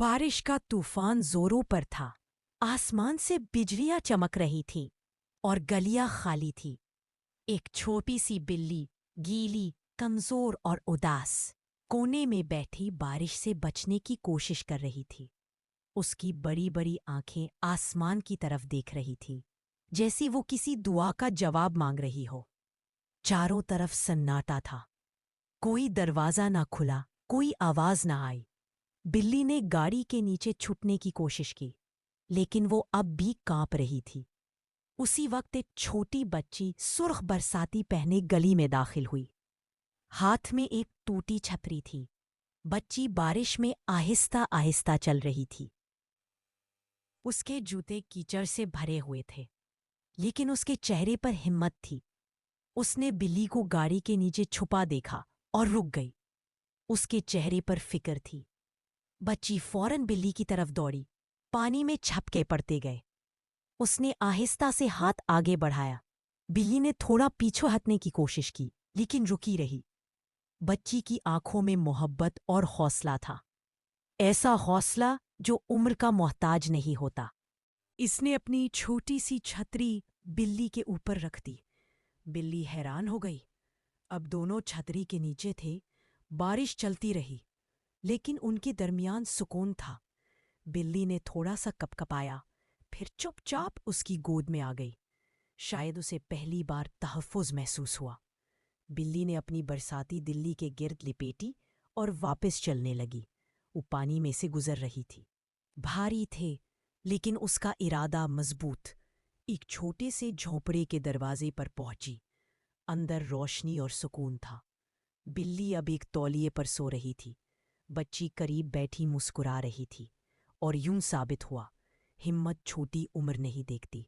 بارش کا طوفان زوروں پر تھا۔ آسمان سے بجلیاں چمک رہی تھیں اور گلیاں خالی تھی۔ ایک چھوٹی سی بلی، گیلی، کمزور اور اداس، کونے میں بیٹھی بارش سے بچنے کی کوشش کر رہی تھی۔ اس کی بڑی بڑی آنکھیں آسمان کی طرف دیکھ رہی تھی، جیسی وہ کسی دعا کا جواب مانگ رہی ہو۔ چاروں طرف سناٹا تھا۔ کوئی دروازہ نہ کھلا، کوئی آواز نہ آئی۔ بلی نے گاڑی کے نیچے چھپنے کی کوشش کی، لیکن وہ اب بھی کانپ رہی تھی۔ اسی وقت ایک چھوٹی بچی سرخ برساتی پہنے گلی میں داخل ہوئی۔ ہاتھ میں ایک ٹوٹی چھتری تھی۔ بچی بارش میں آہستہ آہستہ چل رہی تھی۔ اس کے جوتے کیچڑ سے بھرے ہوئے تھے، لیکن اس کے چہرے پر ہمت تھی۔ اس نے بلی کو گاڑی کے نیچے چھپا دیکھا اور رک گئی۔ اس کے چہرے پر فکر تھی۔ بچی فوراً بلی کی طرف دوڑی۔ پانی میں جھپکے پڑتے گئے۔ اس نے آہستہ سے ہاتھ آگے بڑھایا۔ بلی نے تھوڑا پیچھے ہٹنے کی کوشش کی، لیکن رکی رہی۔ بچی کی آنکھوں میں محبت اور حوصلہ تھا، ایسا حوصلہ جو عمر کا محتاج نہیں ہوتا۔ اس نے اپنی چھوٹی سی چھتری بلی کے اوپر رکھ دی۔ بلی حیران ہو گئی۔ اب دونوں چھتری کے نیچے تھے۔ بارش چلتی رہی، لیکن ان کے درمیان سکون تھا۔ بلی نے تھوڑا سا کپکپایا، پھر چپ چاپ اس کی گود میں آ گئی۔ شاید اسے پہلی بار تحفظ محسوس ہوا۔ بلی نے اپنی برساتی دلی کے گرد لپیٹی اور واپس چلنے لگی۔ وہ پانی میں سے گزر رہی تھی۔ بھاری تھے، لیکن اس کا ارادہ مضبوط۔ ایک چھوٹے سے جھونپڑے کے دروازے پر پہنچی۔ اندر روشنی اور سکون تھا۔ بلی اب ایک تولیے پر سو رہی تھی۔ بچی قریب بیٹھی مسکرا رہی تھی، اور یوں ثابت ہوا، ہمت چھوٹی عمر نہیں دیکھتی۔